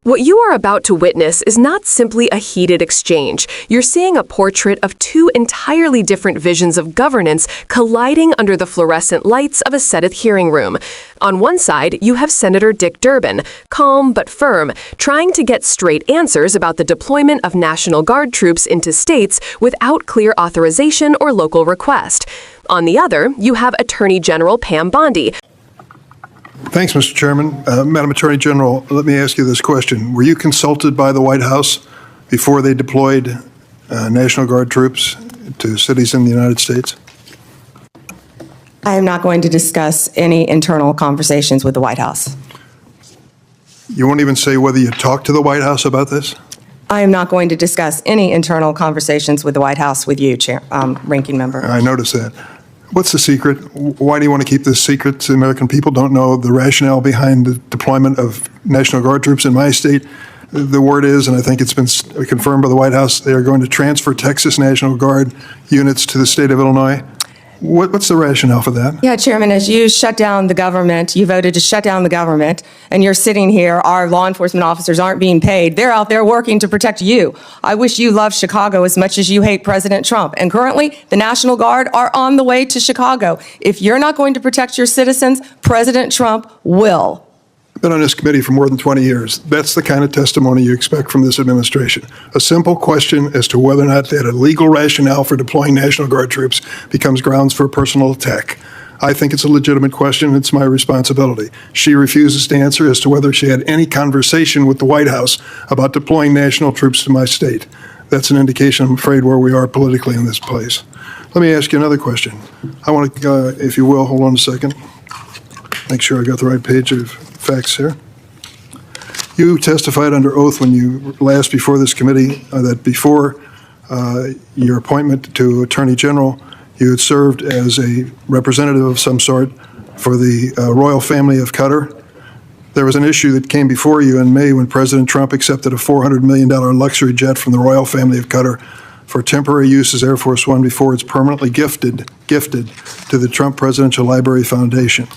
What you are about to witness is not simply a heated exchange. You're seeing a portrait of two entirely different visions of governance colliding under the fluorescent lights of a Senate hearing room. On one side, you have Senator Dick Durbin, calm but firm, trying to get straight answers about the deployment of National Guard troops into states without clear authorization or local request. On the other, you have Attorney General Pam Bondi. Thanks, Mr. Chairman. Madam Attorney General, let me ask you this question. Were you consulted by the White House before they deployed National Guard troops to cities in the United States? I am not going to discuss any internal conversations with the White House. You won't even say whether you talked to the White House about this? I am not going to discuss any internal conversations with the White House with you, Ranking Member. I noticed that. What's the secret? Why do you want to keep this secret? The American people don't know the rationale behind the deployment of National Guard troops in my state. The word is, and I think it's been confirmed by the White House, they are going to transfer Texas National Guard units to the state of Illinois. What's the rationale for that? Yeah, Chairman, as you shut down the government, you voted to shut down the government, and you're sitting here, our law enforcement officers aren't being paid. They're out there working to protect you. I wish you loved Chicago as much as you hate President Trump. And currently, the National Guard are on the way to Chicago. If you're not going to protect your citizens, President Trump will. I've been on this committee for more than 20 years. That's the kind of testimony you expect from this administration. A simple question as to whether or not that a legal rationale for deploying National Guard troops becomes grounds for a personal attack. I think it's a legitimate question. It's my responsibility. She refuses to answer as to whether she had any conversation with the White House about deploying national troops to my state. That's an indication, I'm afraid, where we are politically in this place. Let me ask you another question. I want to, if you will, hold on a second. Make sure I got the right page of facts here. You testified under oath when you last before this committee that before your appointment to Attorney General, you had served as a representative of some sort for the royal family of Qatar. There was an issue that came before you in May when President Trump accepted a $400 million luxury jet from the royal family of Qatar for temporary use as Air Force One before it's permanently gifted to the Trump Presidential Library Foundation.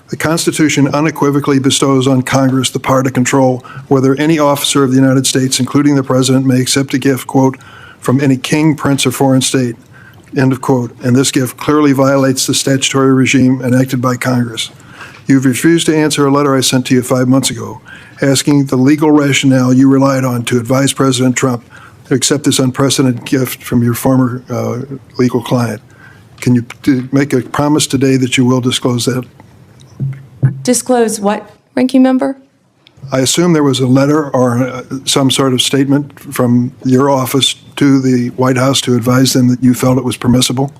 The Constitution unequivocally bestows on Congress the power to control whether any officer of the United States, including the President, may accept a gift, quote, from any king, prince, or foreign state, end of quote. And this gift clearly violates the statutory regime enacted by Congress. You've refused to answer a letter I sent to you 5 months ago, asking the legal rationale you relied on to advise President Trump to accept this unprecedented gift from your former legal client. Can you make a promise today that you will disclose that? Disclose what, Ranking Member? I assume there was a letter or some sort of statement from your office to the White House to advise them that you felt it was permissible?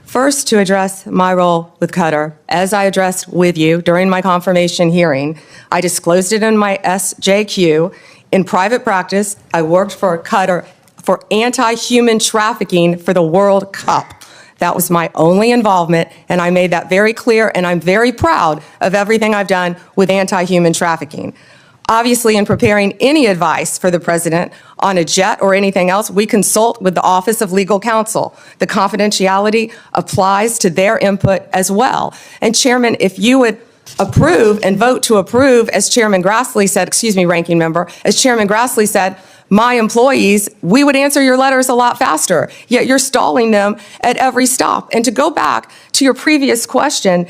First, to address my role with Qatar, as I addressed with you during my confirmation hearing, I disclosed it in my SJQ. In private practice, I worked for Qatar for anti-human trafficking for the World Cup. That was my only involvement, and I made that very clear, and I'm very proud of everything I've done with anti-human trafficking. Obviously, in preparing any advice for the President on a jet or anything else, we consult with the Office of Legal Counsel. The confidentiality applies to their input as well. And Chairman, if you would approve and vote to approve, as Chairman Grassley said, excuse me, Ranking Member, as Chairman Grassley said, my employees, we would answer your letters a lot faster, yet you're stalling them at every stop. And to go back to your previous question,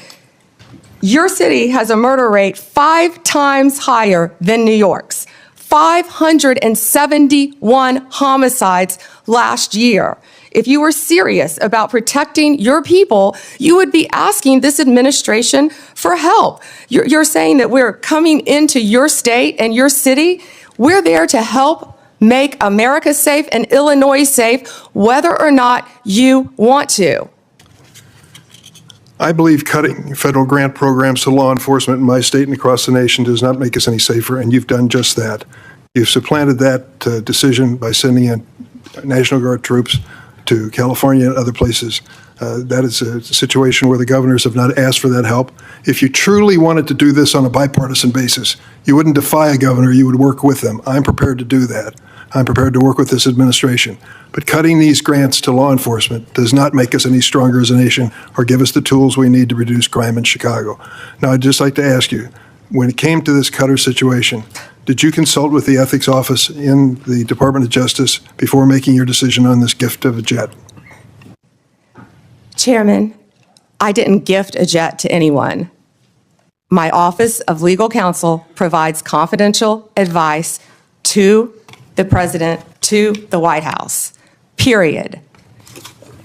your city has a murder rate 5 times higher than New York's. 571 homicides last year. If you were serious about protecting your people, you would be asking this administration for help. You're saying that we're coming into your state and your city. We're there to help make America safe and Illinois safe, whether or not you want to. I believe cutting federal grant programs to law enforcement in my state and across the nation does not make us any safer, and you've done just that. You've supplanted that decision by sending in National Guard troops to California and other places. That is a situation where the governors have not asked for that help. If you truly wanted to do this on a bipartisan basis, you wouldn't defy a governor, you would work with them. I'm prepared to do that. I'm prepared to work with this administration. But cutting these grants to law enforcement does not make us any stronger as a nation or give us the tools we need to reduce crime in Chicago. Now, I'd just like to ask you, when it came to this Qatar situation, did you consult with the ethics office in the Department of Justice before making your decision on this gift of a jet? Chairman, I didn't gift a jet to anyone. My Office of Legal Counsel provides confidential advice to the President, to the White House, period.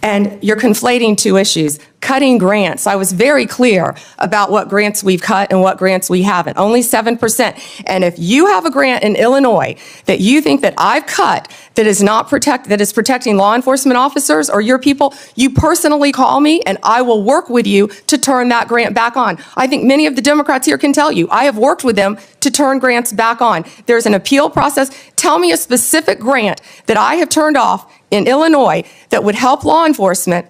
And you're conflating two issues. Cutting grants, I was very clear about what grants we've cut and what grants we haven't, only 7%. And if you have a grant in Illinois that you think that I've cut that is protecting law enforcement officers or your people, you personally call me and I will work with you to turn that grant back on. I think many of the Democrats here can tell you, I have worked with them to turn grants back on. There's an appeal process. Tell me a specific grant that I have turned off in Illinois that would help law enforcement,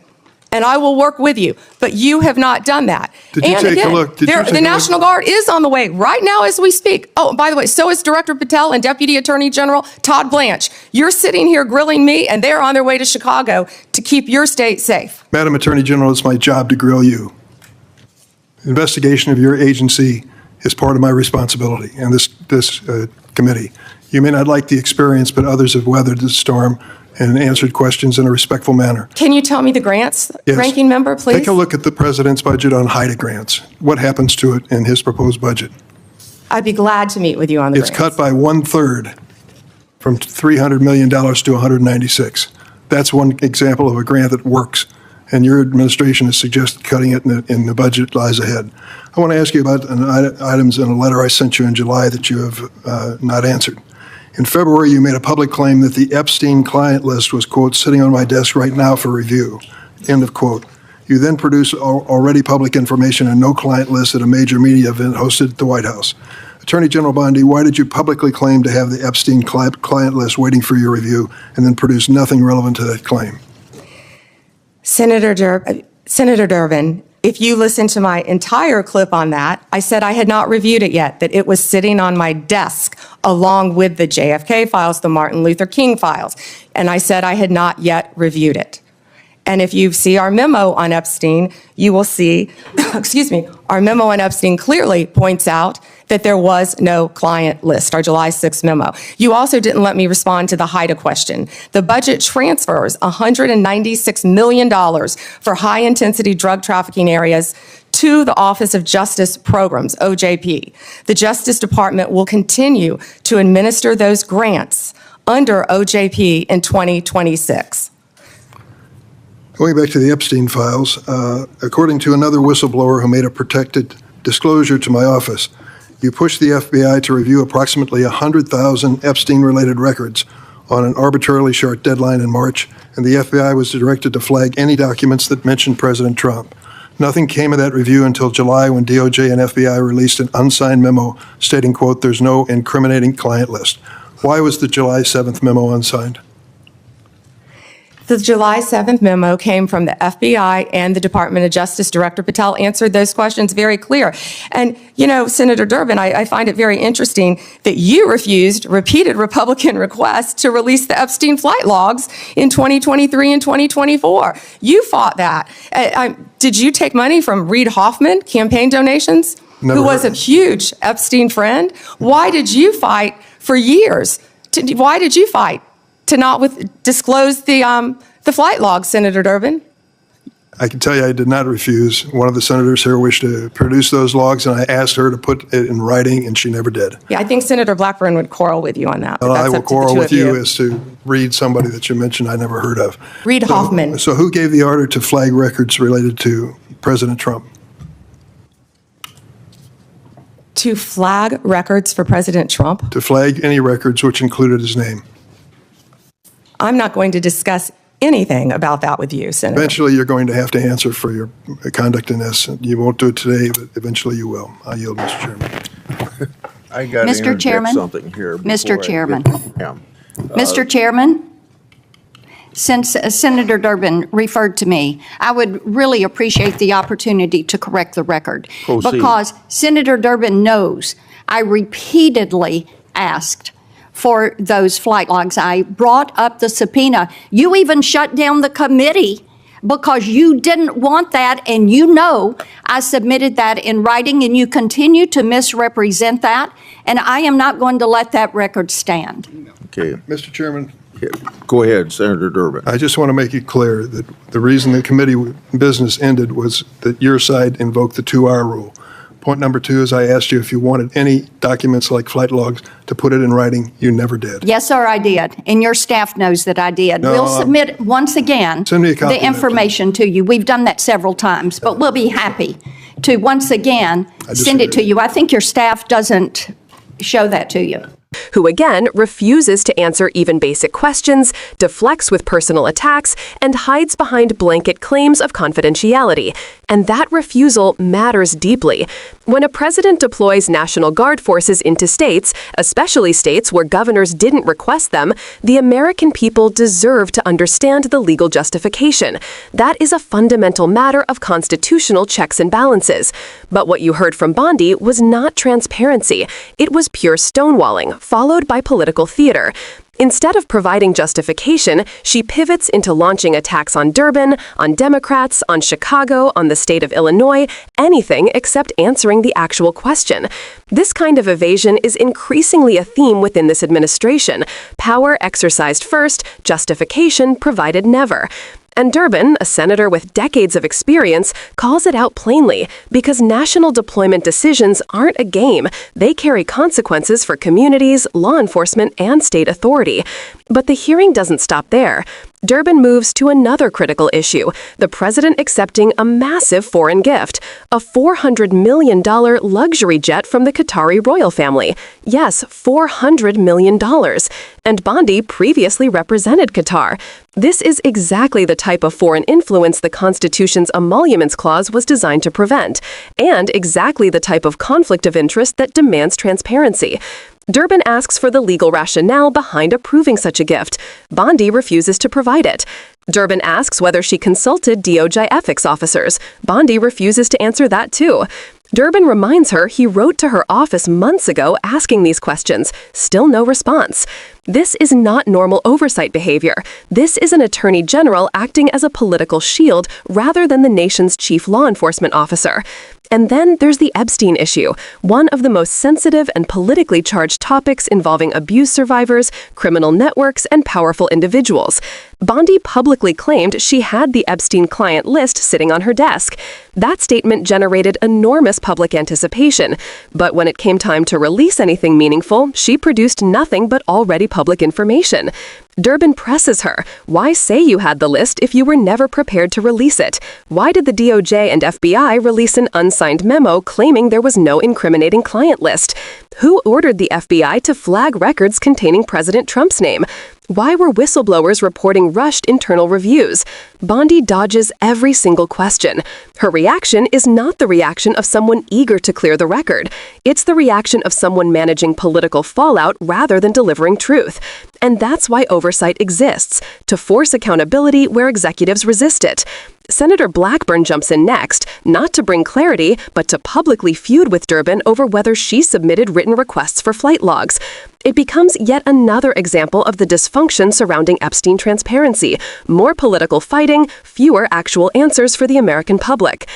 and I will work with you. But you have not done that. Did you take a look? The National Guard is on the way right now as we speak. Oh, by the way, so is Director Patel and Deputy Attorney General Todd Blanche. You're sitting here grilling me, and they're on their way to Chicago to keep your state safe. Madam Attorney General, it's my job to grill you. Investigation of your agency is part of my responsibility and this committee. You may not like the experience, but others have weathered the storm and answered questions in a respectful manner. Can you tell me the grants, Yes. Ranking Member, please? Take a look at the president's budget on HIDA grants. What happens to it in his proposed budget? I'd be glad to meet with you on the It's grants. cut by 1/3 from $300 million to 196. That's one example of a grant that works, and your administration has suggested cutting it in the budget lies ahead. I want to ask you about items in a letter I sent you in July that you have not answered. In February, you made a public claim that the Epstein client list was, quote, sitting on my desk right now for review, end of quote. You then produced already public information and no client list at a major media event hosted at the White House. Attorney General Bondi, why did you publicly claim to have the Epstein client list waiting for your review and then produce nothing relevant to that claim? Senator Durbin, if you listen to my entire clip on that, I said I had not reviewed it yet, that it was sitting on my desk along with the JFK files, the Martin Luther King files. And I said I had not yet reviewed it. And if you see our memo on Epstein, you will see, our memo on Epstein clearly points out that there was no client list, our July 6th memo. You also didn't let me respond to the HIDA question. The budget transfers $196 million for high-intensity drug trafficking areas to the Office of Justice Programs, OJP. The Justice Department will continue to administer those grants under OJP in 2026. Going back to the Epstein files, according to another whistleblower who made a protected disclosure to my office, you pushed the FBI to review approximately 100,000 Epstein-related records on an arbitrarily short deadline in March, and the FBI was directed to flag any documents that mentioned President Trump. Nothing came of that review until July when DOJ and FBI released an unsigned memo stating, quote, there's no incriminating client list. Why was the July 7th memo unsigned? The July 7th memo came from the FBI and the Department of Justice. Director Patel answered those questions very clear. And, you know, Senator Durbin, I find it very interesting that you refused repeated Republican requests to release the Epstein flight logs in 2023 and 2024. You fought that. Did you take money from Reid Hoffman, campaign donations, Never who was a huge Epstein friend? Why did you fight for years? Why did you fight to not disclose the flight logs, Senator Durbin? I can tell you I did not refuse. One of the senators here wished to produce those logs, and I asked her to put it in writing, and she never did. Yeah, I think Senator Blackburn would quarrel with you on that. Well, I will quarrel with you as to Reid, somebody that you mentioned I never heard of. Reid Hoffman. So who gave the order to flag records related to President Trump? To flag records for President Trump? To flag any records which included his name. I'm not going to discuss anything about that with you, Senator. Eventually, you're going to have to answer for your conduct in this. You won't do it today, but eventually you will. I yield, Mr. Chairman. I got to Mr. interject Chairman? something here. Mr. Chairman. Yeah. Mr. Chairman, since Senator Durbin referred to me, I would really appreciate the opportunity to correct the record. Proceed. Because Senator Durbin knows I repeatedly asked for those flight logs. I brought up the subpoena. You even shut down the committee because you didn't want that, and you know I submitted that in writing, and you continue to misrepresent that, and I am not going to let that record stand. Okay. Mr. Chairman, Go ahead, Senator Durbin. I just want to make it clear that the reason the committee business ended was that your side invoked the 2-hour rule. Point number 2 is I asked you if you wanted any documents like flight logs to put it in writing. You never did. Yes, sir, I did, and your staff knows that I did. No, We'll submit, once again, Send me a copy the of that, information to you. We've done that several times, but we'll be happy to, once again, send it to disagree. you. I think your staff doesn't show that to you. Who again refuses to answer even basic questions, deflects with personal attacks, and hides behind blanket claims of confidentiality. And that refusal matters deeply. When a president deploys National Guard forces into states, especially states where governors didn't request them, the American people deserve to understand the legal justification. That is a fundamental matter of constitutional checks and balances. But what you heard from Bondi was not transparency. It was pure stonewalling, followed by political theater. Instead of providing justification, she pivots into launching attacks on Durbin, on Democrats, on Chicago, on the state of Illinois, anything except answering the actual question. This kind of evasion is increasingly a theme within this administration. Power exercised first, justification provided never. And Durbin, a senator with decades of experience, calls it out plainly because national deployment decisions aren't a game. They carry consequences for communities, law enforcement, and state authority. But the hearing doesn't stop there. Durbin moves to another critical issue, the president accepting a massive foreign gift, a $400 million luxury jet from the Qatari royal family. Yes, $400 million. And Bondi previously represented Qatar. This is exactly the type of foreign influence the Constitution's emoluments clause was designed to prevent, and exactly the type of conflict of interest that demands transparency. Durbin asks for the legal rationale behind approving such a gift. Bondi refuses to provide it. Durbin asks whether she consulted DOJ ethics officers. Bondi refuses to answer that too. Durbin reminds her he wrote to her office months ago asking these questions. Still no response. This is not normal oversight behavior. This is an attorney general acting as a political shield rather than the nation's chief law enforcement officer. And then there's the Epstein issue, one of the most sensitive and politically charged topics involving abuse survivors, criminal networks, and powerful individuals. Bondi publicly claimed she had the Epstein client list sitting on her desk. That statement generated enormous public anticipation, but when it came time to release anything meaningful, she produced nothing but already public information. Durbin presses her. Why say you had the list if you were never prepared to release it? Why did the DOJ and FBI release an unsigned memo claiming there was no incriminating client list? Who ordered the FBI to flag records containing President Trump's name? Why were whistleblowers reporting rushed internal reviews? Bondi dodges every single question. Her reaction is not the reaction of someone eager to clear the record. It's the reaction of someone managing political fallout rather than delivering truth. And that's why oversight exists, to force accountability where executives resist it. Senator Blackburn jumps in next, not to bring clarity, but to publicly feud with Durbin over whether she submitted written requests for flight logs. It becomes yet another example of the dysfunction surrounding Epstein transparency. More political fighting, fewer actual answers for the American public.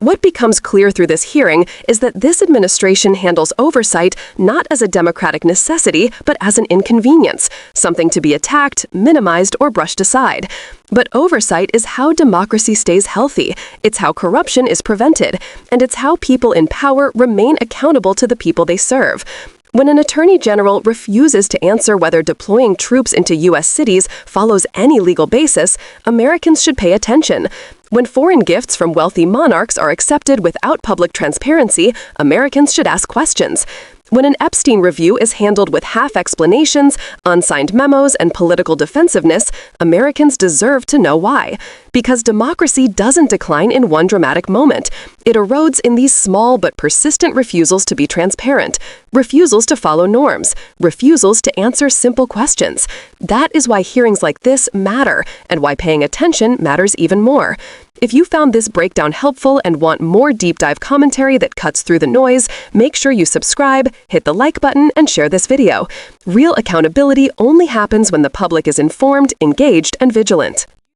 What becomes clear through this hearing is that this administration handles oversight not as a democratic necessity, but as an inconvenience, something to be attacked, minimized, or brushed aside. But oversight is how democracy stays healthy, it's how corruption is prevented, and it's how people in power remain accountable to the people they serve. When an attorney general refuses to answer whether deploying troops into U.S. cities follows any legal basis, Americans should pay attention. When foreign gifts from wealthy monarchs are accepted without public transparency, Americans should ask questions. When an Epstein review is handled with half explanations, unsigned memos, and political defensiveness, Americans deserve to know why. Because democracy doesn't decline in one dramatic moment. It erodes in these small but persistent refusals to be transparent, refusals to follow norms, refusals to answer simple questions. That is why hearings like this matter, and why paying attention matters even more. If you found this breakdown helpful and want more deep dive commentary that cuts through the noise, make sure you subscribe, hit the like button, and share this video. Real accountability only happens when the public is informed, engaged, and vigilant.